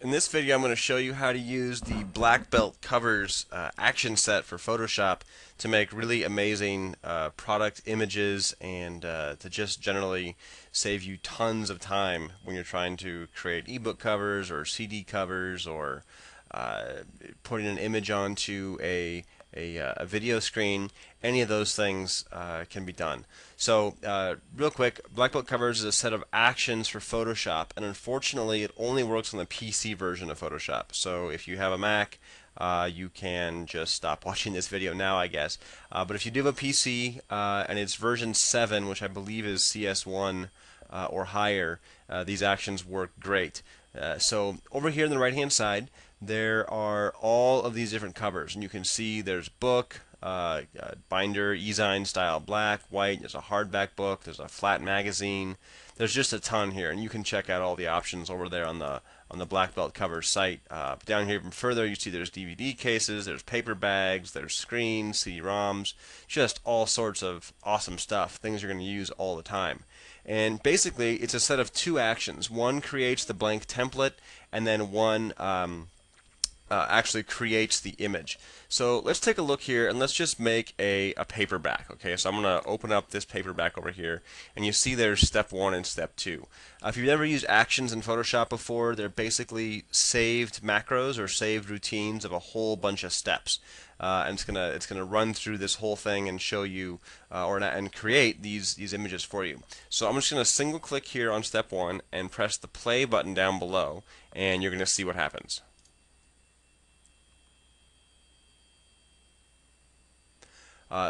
In this video, I'm going to show you how to use the Black Belt Covers action set for Photoshop to make really amazing product images and to just generally save you tons of time when you're trying to create ebook covers or CD covers or putting an image onto a video screen. Any of those things can be done. So real quick, Black Belt Covers is a set of actions for Photoshop, and unfortunately it only works on the PC version of Photoshop. So if you have a Mac, you can just stop watching this video now, I guess. But if you do have a PC and it's version 7, which I believe is CS1 or higher, these actions work great. So over here on the right hand side, there are all of these different covers, and you can see there's book, binder, e-zine style black, white, there's a hardback book, there's a flat magazine, there's just a ton here, and you can check out all the options over there on the Black Belt Covers site. Down here even further, you see there's DVD cases, there's paper bags, there's screens, CD-ROMs, just all sorts of awesome stuff, things you're going to use all the time. And basically, it's a set of two actions. One creates the blank template, and then one actually creates the image. So let's take a look here and let's just make a paperback. Okay, so I'm going to open up this paperback over here, and you see there's step 1 and step 2. If you've never used actions in Photoshop before, they're basically saved macros or saved routines of a whole bunch of steps. And it's gonna run through this whole thing and show you and create these images for you. So I'm just gonna single click here on step 1 and press the play button down below, and you're gonna see what happens.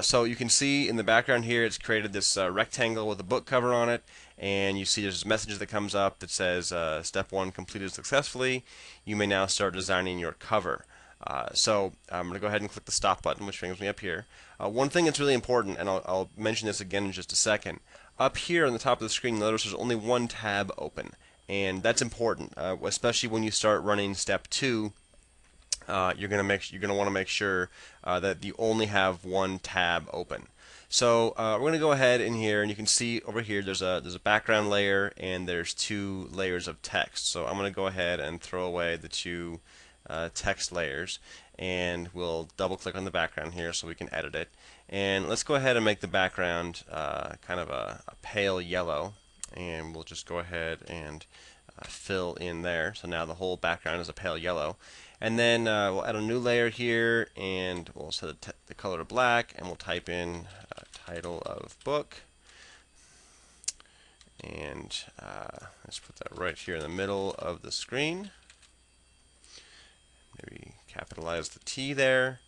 So you can see in the background here, it's created this rectangle with a book cover on it, and you see there's a message that comes up that says step 1 completed successfully. You may now start designing your cover. So I'm going to go ahead and click the stop button, which brings me up here. One thing that's really important, and I'll mention this again in just a second. Up here on the top of the screen, notice there's only one tab open, and that's important, especially when you start running step 2. You're going to want to make sure that you only have one tab open. So we're going to go ahead in here, and you can see over here there's a background layer and there's 2 layers of text. So I'm going to go ahead and throw away the 2 text layers, and we'll double click on the background here so we can edit it. And let's go ahead and make the background kind of a pale yellow, and we'll just go ahead and fill in there. So now the whole background is a pale yellow. And then we'll add a new layer here, and we'll set the color to black, and we'll type in title of book. And let's put that right here in the middle of the screen. Maybe capitalize the T there.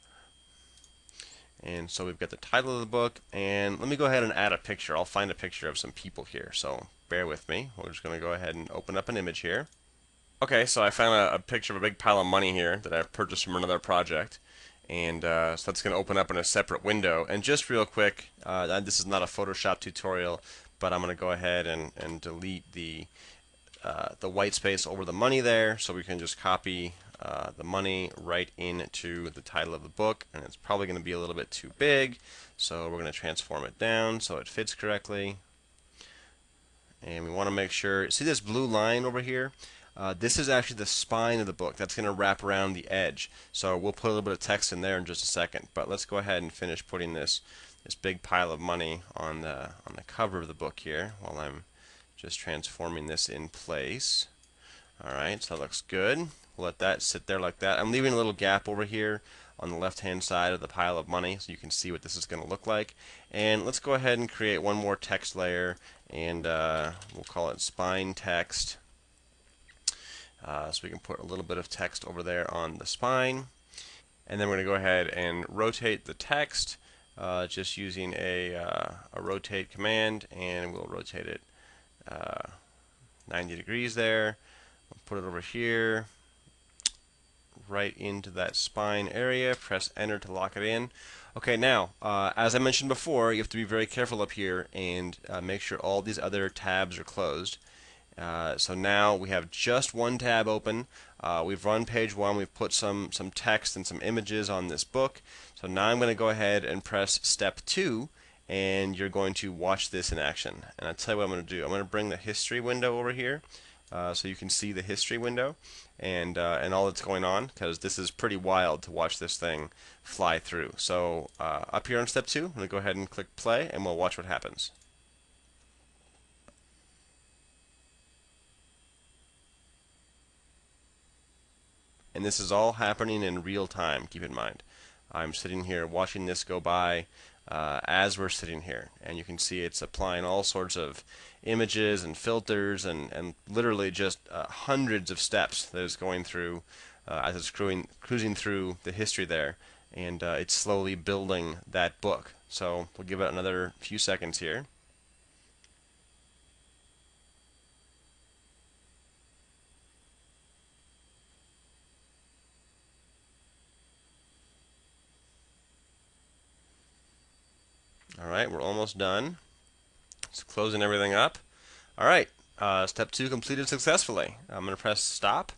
And so we've got the title of the book, and let me go ahead and add a picture. I'll find a picture of some people here, so bear with me. We're just going to go ahead and open up an image here. Okay, so I found a picture of a big pile of money here that I've purchased from another project, and so that's going to open up in a separate window. And just real quick, this is not a Photoshop tutorial, but I'm going to go ahead and delete the white space over the money there, so we can just copy the money right into the title of the book, and it's probably going to be a little bit too big, so we're going to transform it down so it fits correctly. And we want to make sure, see this blue line over here? This is actually the spine of the book. That's going to wrap around the edge. So we'll put a little bit of text in there in just a second. But let's go ahead and finish putting this big pile of money on the cover of the book here while I'm just transforming this in place. Alright, so that looks good. We'll let that sit there like that. I'm leaving a little gap over here on the left hand side of the pile of money so you can see what this is going to look like. And let's go ahead and create one more text layer, and we'll call it spine text. So we can put a little bit of text over there on the spine, and then we're going to go ahead and rotate the text just using a rotate command, and we'll rotate it 90 degrees there. We'll put it over here right into that spine area. Press enter to lock it in. Okay, now as I mentioned before, you have to be very careful up here and make sure all these other tabs are closed. So now we have just one tab open. We've run page 1. We've put some text and some images on this book. So now I'm going to go ahead and press step 2, and you're going to watch this in action. And I'll tell you what I'm going to do. I'm going to bring the history window over here, so you can see the history window and all that's going on, because this is pretty wild to watch this thing fly through. So up here on step 2, I'm going to go ahead and click play, and we'll watch what happens. And this is all happening in real time, keep in mind. I'm sitting here watching this go by as we're sitting here, and you can see it's applying all sorts of images and filters and literally just hundreds of steps that it's going through as it's cruising through the history there, and it's slowly building that book. So we'll give it another few seconds here. Alright, we're almost done. It's closing everything up. Alright, step 2 completed successfully. I'm going to press stop,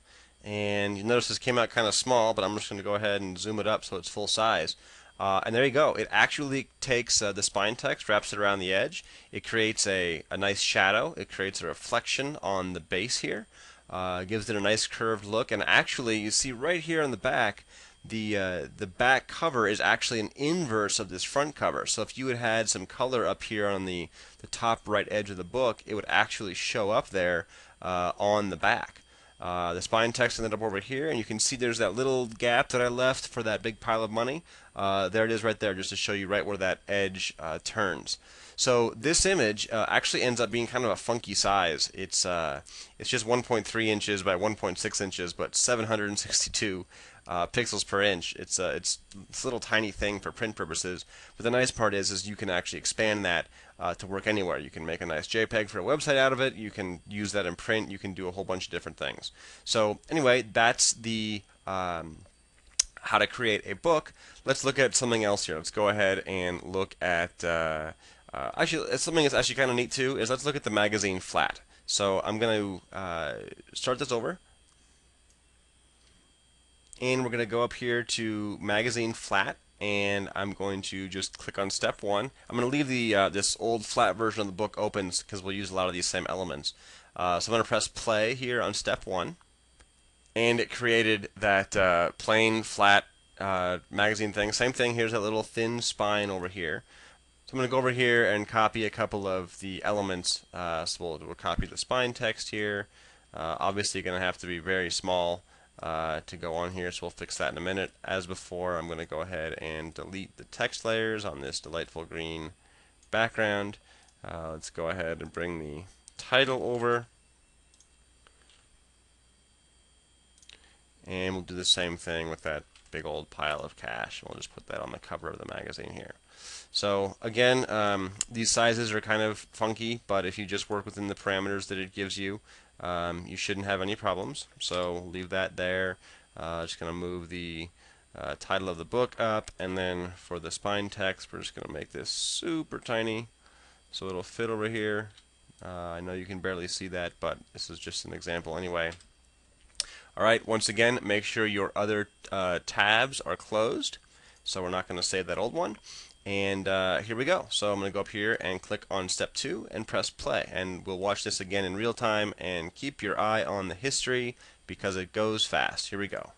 and you notice this came out kind of small, but I'm just going to go ahead and zoom it up so it's full size. And there you go. It actually takes the spine text, wraps it around the edge. It creates a nice shadow. It creates a reflection on the base here. Gives it a nice curved look, and actually you see right here on the back, the back cover is actually an inverse of this front cover. So if you had some color up here on the top right edge of the book, it would actually show up there on the back. The spine text ended up over here, and you can see there's that little gap that I left for that big pile of money. There it is right there, just to show you right where that edge turns. So this image actually ends up being kind of a funky size. It's just 1.3 inches by 1.6 inches, but 762 pixels per inch. It's this little tiny thing for print purposes. But the nice part is you can actually expand that to work anywhere. You can make a nice JPEG for a website out of it. You can use that in print. You can do a whole bunch of different things. So anyway, that's the how to create a book. Let's look at something else here. Let's go ahead and look at actually, something that's actually kind of neat too is let's look at the magazine flat. So I'm going to start this over, and we're going to go up here to magazine flat, and I'm going to just click on step 1. I'm going to leave the this old flat version of the book open because we'll use a lot of these same elements. So I'm going to press play here on step 1, and it created that plain flat magazine thing. Same thing, here's that little thin spine over here. So I'm going to go over here and copy a couple of the elements. So we'll copy the spine text here. Obviously going to have to be very small to go on here, so we'll fix that in a minute. As before, I'm going to go ahead and delete the text layers on this delightful green background. Let's go ahead and bring the title over, and we'll do the same thing with that big old pile of cash. We'll just put that on the cover of the magazine here. So again, these sizes are kind of funky, but if you just work within the parameters that it gives you, you shouldn't have any problems. So leave that there. Just going to move the title of the book up, and then for the spine text, we're just going to make this super tiny so it'll fit over here. I know you can barely see that, but this is just an example anyway. Alright, once again, make sure your other tabs are closed, so we're not going to save that old one. And here we go. So I'm going to go up here and click on step 2 and press play, and we'll watch this again in real time, and keep your eye on the history because it goes fast. Here we go.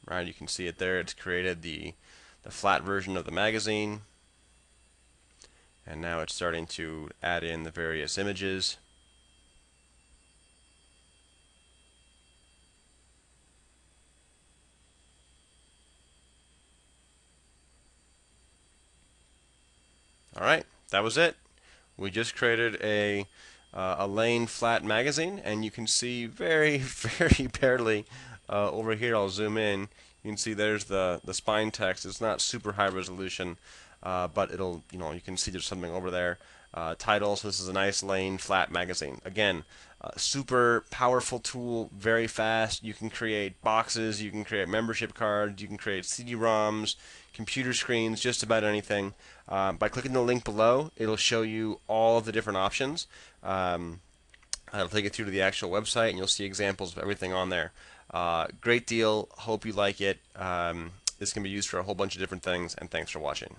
Right, you can see it there. It's created the flat version of the magazine, and now it's starting to add in the various images. Alright, that was it. We just created a Lane flat magazine, and you can see very, very barely over here. I'll zoom in. You can see there's the spine text. It's not super high resolution, but it'll, you can see there's something over there. Title, so this is a nice Lane flat magazine. Again, super powerful tool, very fast. You can create boxes, you can create membership cards, you can create CD-ROMs, computer screens, just about anything. By clicking the link below, it'll show you all of the different options. It'll take you through to the actual website, and you'll see examples of everything on there. Great deal. Hope you like it. This can be used for a whole bunch of different things, and thanks for watching.